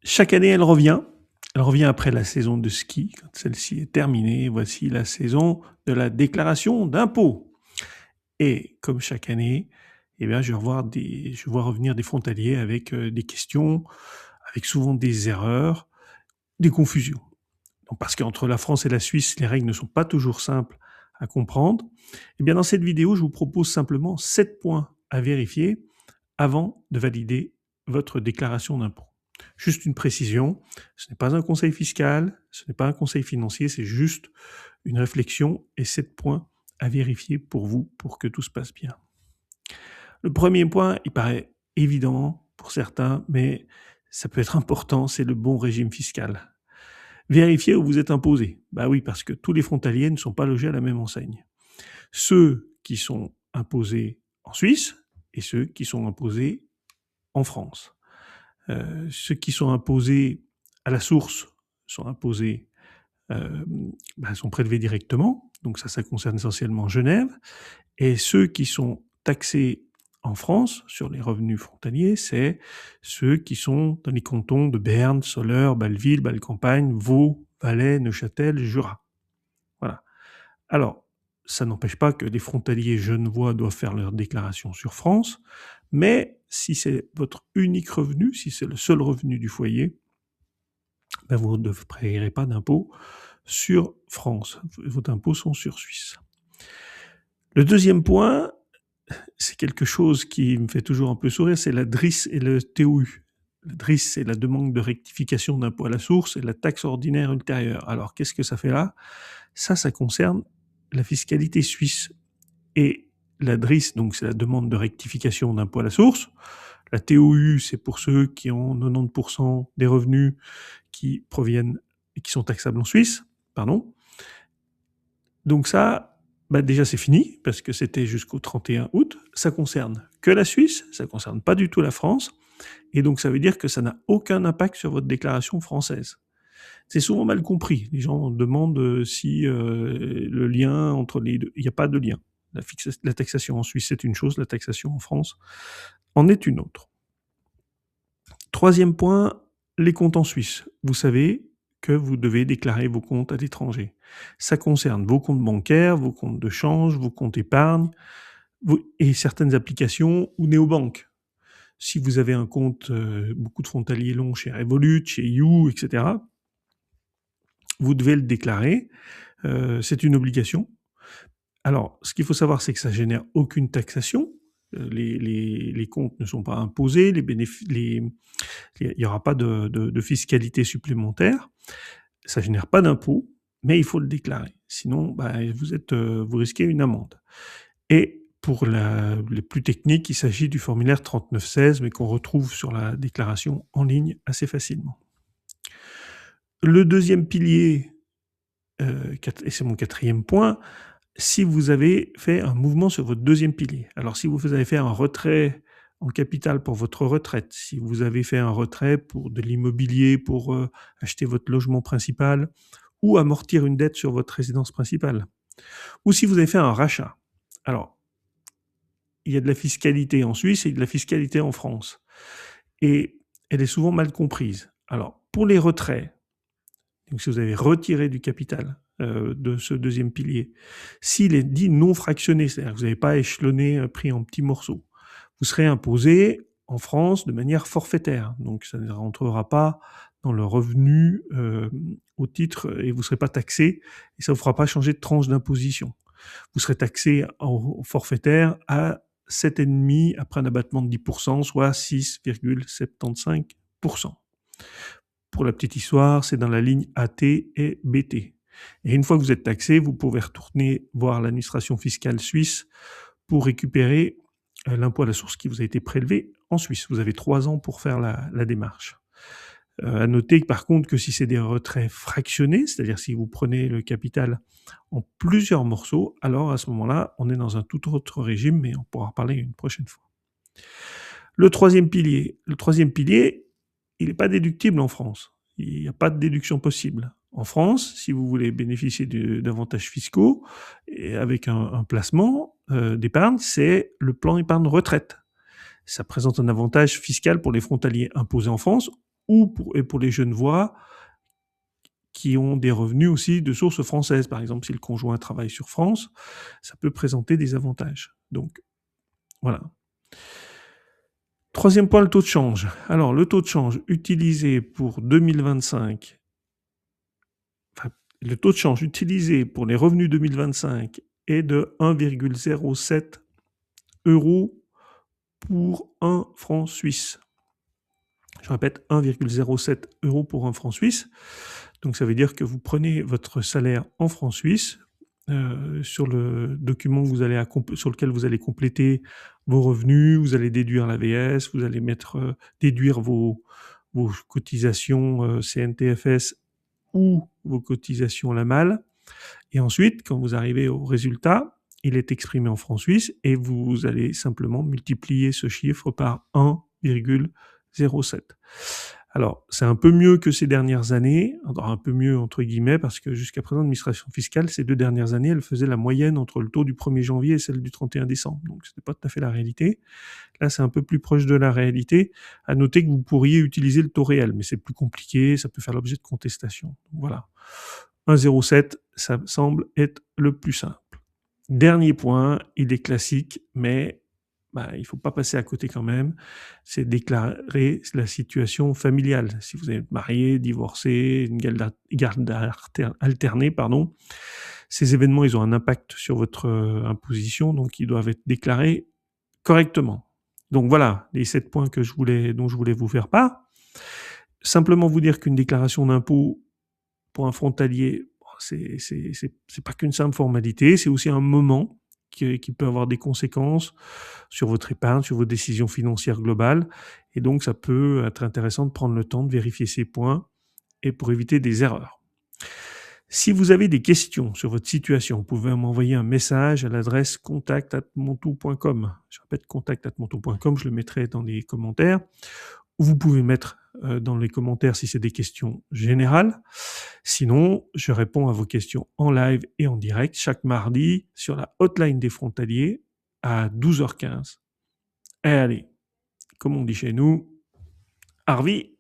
Chaque année, elle revient. Elle revient après la saison de ski. Quand celle-ci est terminée, voici la saison de la déclaration d'impôt. Et comme chaque année, eh bien, je vois revenir des frontaliers avec des questions, avec souvent des erreurs, des confusions. Donc, parce qu'entre la France et la Suisse, les règles ne sont pas toujours simples à comprendre. Eh bien, dans cette vidéo, je vous propose simplement 7 points à vérifier avant de valider votre déclaration d'impôt. Juste une précision, ce n'est pas un conseil fiscal, ce n'est pas un conseil financier, c'est juste une réflexion et 7 points à vérifier pour vous, pour que tout se passe bien. Le premier point, il paraît évident pour certains, mais ça peut être important, c'est le bon régime fiscal. Vérifiez où vous êtes imposé. Bah oui, parce que tous les frontaliers ne sont pas logés à la même enseigne. Ceux qui sont imposés en Suisse et ceux qui sont imposés en France. Ceux qui sont imposés à la source sont imposés, sont prélevés directement, donc ça concerne essentiellement Genève, et ceux qui sont taxés en France sur les revenus frontaliers, c'est ceux qui sont dans les cantons de Berne, Soleure, Bâle-Ville, Bâle-Campagne, Vaud, Valais, Neuchâtel, Jura. Voilà. Alors, ça n'empêche pas que les frontaliers genevois doivent faire leur déclaration sur France, mais si c'est votre unique revenu, si c'est le seul revenu du foyer, ben vous ne payerez pas d'impôt sur France. Vos impôts sont sur Suisse. Le deuxième point, c'est quelque chose qui me fait toujours un peu sourire, c'est la DRIS et le TOU. La DRIS, c'est la demande de rectification d'impôt à la source et la taxe ordinaire ultérieure. Alors, qu'est-ce que ça fait là ? Ça concerne la fiscalité suisse. Et la DRIS, donc c'est la demande de rectification d'impôt à la source. La TOU, c'est pour ceux qui ont 90% des revenus qui proviennent et qui sont taxables en Suisse. Pardon. Donc ça, déjà c'est fini, parce que c'était jusqu'au 31 août. Ça concerne que la Suisse, ça concerne pas du tout la France. Et donc ça veut dire que ça n'a aucun impact sur votre déclaration française. C'est souvent mal compris. Les gens demandent si le lien entre les deux. Il n'y a pas de lien. La taxation en Suisse, c'est une chose, la taxation en France en est une autre. Troisième point, les comptes en Suisse. Vous savez que vous devez déclarer vos comptes à l'étranger. Ça concerne vos comptes bancaires, vos comptes de change, vos comptes épargne et certaines applications ou néobanques. Si vous avez un compte, beaucoup de frontaliers l'ont chez Revolut, chez You, etc., vous devez le déclarer. C'est une obligation. Alors, ce qu'il faut savoir, c'est que ça génère aucune taxation. Les comptes ne sont pas imposés, il n'y aura pas de fiscalité supplémentaire. Ça génère pas d'impôt, mais il faut le déclarer. Sinon, vous risquez une amende. Et pour les plus techniques, il s'agit du formulaire 3916, mais qu'on retrouve sur la déclaration en ligne assez facilement. Le deuxième pilier, et c'est mon quatrième point, si vous avez fait un mouvement sur votre deuxième pilier. Alors, si vous avez fait un retrait en capital pour votre retraite, si vous avez fait un retrait pour de l'immobilier, pour acheter votre logement principal, ou amortir une dette sur votre résidence principale, ou si vous avez fait un rachat. Alors, il y a de la fiscalité en Suisse et de la fiscalité en France. Et elle est souvent mal comprise. Alors, pour les retraits, donc si vous avez retiré du capital de ce deuxième pilier, s'il est dit non fractionné, c'est-à-dire que vous n'avez pas échelonné, pris en petits morceaux, vous serez imposé en France de manière forfaitaire. Donc ça ne rentrera pas dans le revenu au titre et vous ne serez pas taxé et ça ne vous fera pas changer de tranche d'imposition. Vous serez taxé en forfaitaire à 7,5 après un abattement de 10%, soit 6,75%. Pour la petite histoire, c'est dans la ligne AT et BT. Et une fois que vous êtes taxé, vous pouvez retourner voir l'administration fiscale suisse pour récupérer l'impôt à la source qui vous a été prélevé en Suisse. Vous avez 3 ans pour faire la démarche. À noter par contre que si c'est des retraits fractionnés, c'est-à-dire si vous prenez le capital en plusieurs morceaux, alors à ce moment-là, on est dans un tout autre régime, mais on pourra en parler une prochaine fois. Le troisième pilier, il n'est pas déductible en France. Il n'y a pas de déduction possible. En France, si vous voulez bénéficier d'avantages fiscaux et avec un placement d'épargne, c'est le plan épargne retraite. Ça présente un avantage fiscal pour les frontaliers imposés en France et pour les Genevois qui ont des revenus aussi de source française. Par exemple, si le conjoint travaille sur France, ça peut présenter des avantages. Donc, voilà. Troisième point, le taux de change. Alors, le taux de change utilisé pour 2025, le taux de change utilisé pour les revenus 2025 est de 1,07 euros pour un franc suisse. Je répète, 1,07 euros pour un franc suisse. Donc ça veut dire que vous prenez votre salaire en francs suisses, sur le document sur lequel vous allez compléter vos revenus, vous allez déduire l'AVS, vous allez déduire vos cotisations CNTFS ou vos cotisations LAMAL. Et ensuite, quand vous arrivez au résultat, il est exprimé en francs suisses et vous allez simplement multiplier ce chiffre par 1,07. Alors, c'est un peu mieux que ces dernières années, un peu mieux entre guillemets, parce que jusqu'à présent, l'administration fiscale, ces 2 dernières années, elle faisait la moyenne entre le taux du 1er janvier et celle du 31 décembre. Donc, c'était pas tout à fait la réalité. Là, c'est un peu plus proche de la réalité. À noter que vous pourriez utiliser le taux réel, mais c'est plus compliqué, ça peut faire l'objet de contestation. Voilà. 1,07, ça semble être le plus simple. Dernier point, il est classique, mais il ne faut pas passer à côté quand même, c'est déclarer la situation familiale. Si vous êtes marié, divorcé, une garde alternée, ces événements, ils ont un impact sur votre imposition, donc ils doivent être déclarés correctement. Donc voilà, les 7 points dont je voulais vous faire part. Simplement vous dire qu'une déclaration d'impôt pour un frontalier, c'est pas qu'une simple formalité, c'est aussi un moment qui peut avoir des conséquences sur votre épargne, sur vos décisions financières globales. Et donc, ça peut être intéressant de prendre le temps de vérifier ces points et pour éviter des erreurs. Si vous avez des questions sur votre situation, vous pouvez m'envoyer un message à l'adresse contact@montou.com. Je répète, contact@montou.com, je le mettrai dans les commentaires. Vous pouvez mettre dans les commentaires si c'est des questions générales. Sinon, je réponds à vos questions en live et en direct chaque mardi sur la hotline des frontaliers à 12h15. Et allez, comme on dit chez nous, Harvey